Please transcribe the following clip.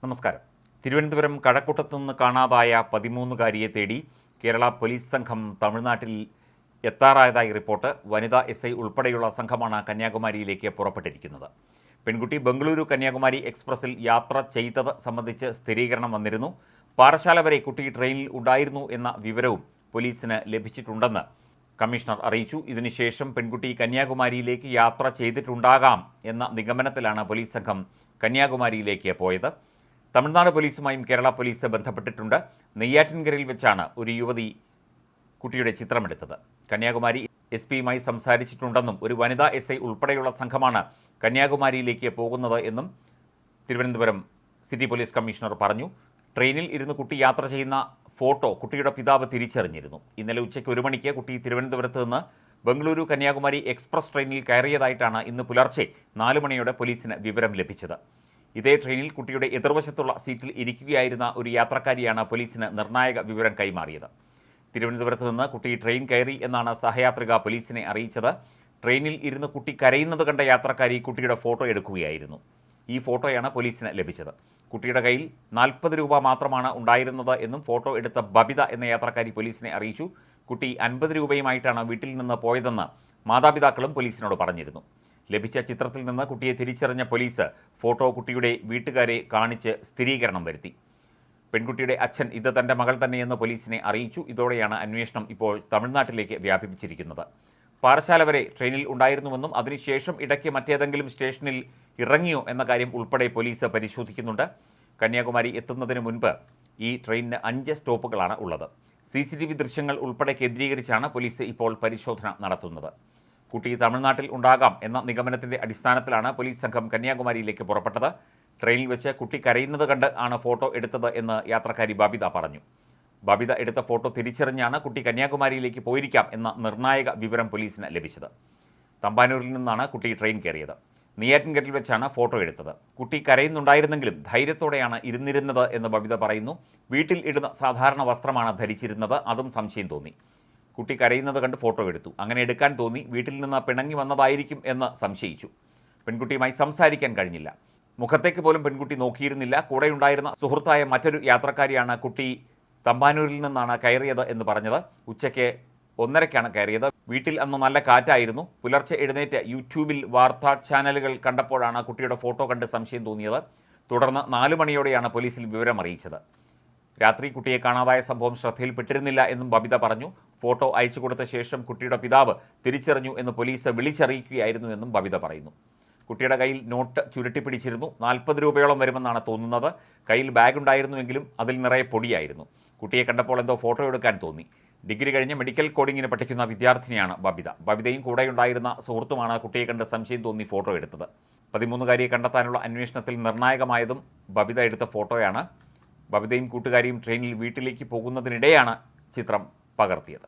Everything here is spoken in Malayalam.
നമസ്കാരം. തിരുവനന്തപുരം കഴക്കൂട്ടത്തു നിന്ന് കാണാതായ 13-കാരിയെ തേടി കേരള പോലീസ് സംഘം തമിഴ്നാട്ടിൽ എത്താറായതായി റിപ്പോർട്ട്. വനിതാ SI ഉൾപ്പെടെയുള്ള സംഘമാണ് കന്യാകുമാരിയിലേക്ക് പുറപ്പെട്ടിരിക്കുന്നത്. പെൺകുട്ടി ബംഗളൂരു കന്യാകുമാരി എക്സ്പ്രസിൽ യാത്ര ചെയ്തത് സംബന്ധിച്ച് സ്ഥിരീകരണം വന്നിരുന്നു. പാറശാല വരെ കുട്ടി ട്രെയിനിൽ ഉണ്ടായിരുന്നു എന്ന വിവരവും പോലീസിന് ലഭിച്ചിട്ടുണ്ടെന്ന് കമ്മീഷണർ അറിയിച്ചു. ഇതിനുശേഷം പെൺകുട്ടി കന്യാകുമാരിയിലേക്ക് യാത്ര ചെയ്തിട്ടുണ്ടാകാം എന്ന നിഗമനത്തിലാണ് പോലീസ് സംഘം കന്യാകുമാരിയിലേക്ക് പോയത്. തമിഴ്നാട് പോലീസുമായും കേരള പോലീസ് ബന്ധപ്പെട്ടിട്ടുണ്ട്. നെയ്യാറ്റിൻകരയിൽ വെച്ചാണ് ഒരു യുവതി കുട്ടിയുടെ ചിത്രമെടുത്തത്. കന്യാകുമാരി SP-യുമായി സംസാരിച്ചിട്ടുണ്ടെന്നും ഒരു വനിതാ SI ഉൾപ്പെടെയുള്ള സംഘമാണ് കന്യാകുമാരിയിലേക്ക് പോകുന്നത് എന്നും തിരുവനന്തപുരം സിറ്റി പോലീസ് കമ്മീഷണർ പറഞ്ഞു. ട്രെയിനിൽ ഇരുന്ന് കുട്ടി യാത്ര ചെയ്യുന്ന ഫോട്ടോ കുട്ടിയുടെ പിതാവ് തിരിച്ചറിഞ്ഞിരുന്നു. ഇന്നലെ ഉച്ചയ്ക്ക് 1 മണിക്ക് കുട്ടി തിരുവനന്തപുരത്ത് നിന്ന് ബംഗളൂരു കന്യാകുമാരി എക്സ്പ്രസ് ട്രെയിനിൽ കയറിയതായിട്ടാണ് ഇന്ന് പുലർച്ചെ 4 മണിയോടെ പോലീസിന് വിവരം ലഭിച്ചത്. ഇതേ ട്രെയിനിൽ കുട്ടിയുടെ എതിർവശത്തുള്ള സീറ്റിൽ ഇരിക്കുകയായിരുന്ന ഒരു യാത്രക്കാരിയാണ് പോലീസിന് നിർണായക വിവരം കൈമാറിയത്. തിരുവനന്തപുരത്ത് നിന്ന് കുട്ടി ട്രെയിൻ കയറി എന്നാണ് സഹയാത്രിക പോലീസിനെ അറിയിച്ചത്. ട്രെയിനിൽ ഇരുന്ന് കുട്ടി കരയുന്നത് കണ്ട യാത്രക്കാരി കുട്ടിയുടെ ഫോട്ടോ എടുക്കുകയായിരുന്നു. ഈ ഫോട്ടോയാണ് പോലീസിന് ലഭിച്ചത്. കുട്ടിയുടെ കയ്യിൽ 40 രൂപ മാത്രമാണ് ഉണ്ടായിരുന്നത് എന്നും ഫോട്ടോ എടുത്ത ബബിത എന്ന യാത്രക്കാരി പോലീസിനെ അറിയിച്ചു. കുട്ടി 50 രൂപയുമായിട്ടാണ് വീട്ടിൽ നിന്ന് പോയതെന്ന് മാതാപിതാക്കളും പോലീസിനോട് പറഞ്ഞിരുന്നു. ലഭിച്ച ചിത്രത്തിൽ നിന്ന് കുട്ടിയെ തിരിച്ചറിഞ്ഞ പോലീസ് ഫോട്ടോ കുട്ടിയുടെ വീട്ടുകാരെ കാണിച്ച് സ്ഥിരീകരണം വരുത്തി. പെൺകുട്ടിയുടെ അച്ഛൻ ഇത് തൻ്റെ മകൾ തന്നെയെന്ന് പോലീസിനെ അറിയിച്ചു. ഇതോടെയാണ് അന്വേഷണം ഇപ്പോൾ തമിഴ്നാട്ടിലേക്ക് വ്യാപിപ്പിച്ചിരിക്കുന്നത്. പാറശാല വരെ ട്രെയിനിൽ ഉണ്ടായിരുന്നുവെന്നും അതിനുശേഷം ഇടയ്ക്ക് മറ്റേതെങ്കിലും സ്റ്റേഷനിൽ ഇറങ്ങിയോ എന്ന കാര്യം ഉൾപ്പെടെ പോലീസ് പരിശോധിക്കുന്നുണ്ട്. കന്യാകുമാരി എത്തുന്നതിന് മുൻപ് ഈ ട്രെയിനിന് 5 സ്റ്റോപ്പുകളാണ് ഉള്ളത്. CCTV ദൃശ്യങ്ങൾ ഉൾപ്പെടെ കേന്ദ്രീകരിച്ചാണ് പോലീസ് ഇപ്പോൾ പരിശോധന നടത്തുന്നത്. കുട്ടി തമിഴ്നാട്ടിൽ ഉണ്ടാകാം എന്ന നിഗമനത്തിൻ്റെ അടിസ്ഥാനത്തിലാണ് പോലീസ് സംഘം കന്യാകുമാരിയിലേക്ക് പുറപ്പെട്ടത്. ട്രെയിനിൽ വെച്ച് കുട്ടി കരയുന്നത് കണ്ട് ആണ് ഫോട്ടോ എടുത്തത് എന്ന് യാത്രക്കാരി ബബിത പറഞ്ഞു. ബബിത എടുത്ത ഫോട്ടോ തിരിച്ചറിഞ്ഞാണ് കുട്ടി കന്യാകുമാരിയിലേക്ക് പോയിരിക്കാം എന്ന നിർണായക വിവരം പോലീസിന് ലഭിച്ചത്. തമ്പാനൂരിൽ നിന്നാണ് കുട്ടി ട്രെയിൻ കയറിയത്. നെയ്യാറ്റിൻകരയിൽ വെച്ചാണ് ഫോട്ടോ എടുത്തത്. കുട്ടി കരയുന്നുണ്ടായിരുന്നെങ്കിലും ധൈര്യത്തോടെയാണ് ഇരുന്നിരുന്നത് എന്ന് ബബിത പറയുന്നു. വീട്ടിൽ ഇടുന്ന സാധാരണ വസ്ത്രമാണ് ധരിച്ചിരുന്നത്. അതും സംശയം തോന്നി. കുട്ടി കരയുന്നത് കണ്ട് ഫോട്ടോ എടുത്തു. അങ്ങനെ എടുക്കാൻ തോന്നി. വീട്ടിൽ നിന്ന് പിണങ്ങി വന്നതായിരിക്കും എന്ന് സംശയിച്ചു. പെൺകുട്ടിയുമായി സംസാരിക്കാൻ കഴിഞ്ഞില്ല. മുഖത്തേക്ക് പോലും പെൺകുട്ടി നോക്കിയിരുന്നില്ല. കൂടെയുണ്ടായിരുന്ന സുഹൃത്തായ മറ്റൊരു യാത്രക്കാരിയാണ് കുട്ടി തമ്പാനൂരിൽ നിന്നാണ് കയറിയത് എന്ന് പറഞ്ഞത്. ഉച്ചയ്ക്ക് 1:30-ക്കാണ് കയറിയത്. വീട്ടിൽ അന്ന് നല്ല കാറ്റായിരുന്നു. പുലർച്ചെ എഴുന്നേറ്റ് യൂട്യൂബിൽ വാർത്താ ചാനലുകൾ കണ്ടപ്പോഴാണ് കുട്ടിയുടെ ഫോട്ടോ കണ്ട് സംശയം തോന്നിയത്. തുടർന്ന് 4 മണിയോടെയാണ് പോലീസിൽ വിവരം അറിയിച്ചത്. രാത്രി കുട്ടിയെ കാണാതായ സംഭവം ശ്രദ്ധയിൽപ്പെട്ടിരുന്നില്ല എന്നും ബബിത പറഞ്ഞു. ഫോട്ടോ അയച്ചു കൊടുത്ത ശേഷം കുട്ടിയുടെ പിതാവ് തിരിച്ചറിഞ്ഞു എന്ന് പോലീസ് വിളിച്ചറിയിക്കുകയായിരുന്നു എന്നും ബബിത പറയുന്നു. കുട്ടിയുടെ കയ്യിൽ നോട്ട് ചുരുട്ടിപ്പിടിച്ചിരുന്നു. 40 രൂപയോളം വരുമെന്നാണ് തോന്നുന്നത്. കയ്യിൽ ബാഗ് ഉണ്ടായിരുന്നുവെങ്കിലും അതിൽ നിറയെ പൊടിയായിരുന്നു. കുട്ടിയെ കണ്ടപ്പോൾ എന്തോ ഫോട്ടോ എടുക്കാൻ തോന്നി. ഡിഗ്രി കഴിഞ്ഞ് മെഡിക്കൽ കോഡിങ്ങിന് പഠിക്കുന്ന വിദ്യാർത്ഥിനിയാണ് ബബിത. ബബിതയും കൂടെയുണ്ടായിരുന്ന സുഹൃത്തുമാണ് കുട്ടിയെ കണ്ട് സംശയം തോന്നി ഫോട്ടോ എടുത്തത്. 13-കാരിയെ കണ്ടെത്താനുള്ള അന്വേഷണത്തിൽ നിർണായകമായതും ബബിത എടുത്ത ഫോട്ടോയാണ്. ബബിതയും കൂട്ടുകാരിയും ട്രെയിനിൽ വീട്ടിലേക്ക് പോകുന്നതിനിടെയാണ് ചിത്രം പകർത്തിയത്.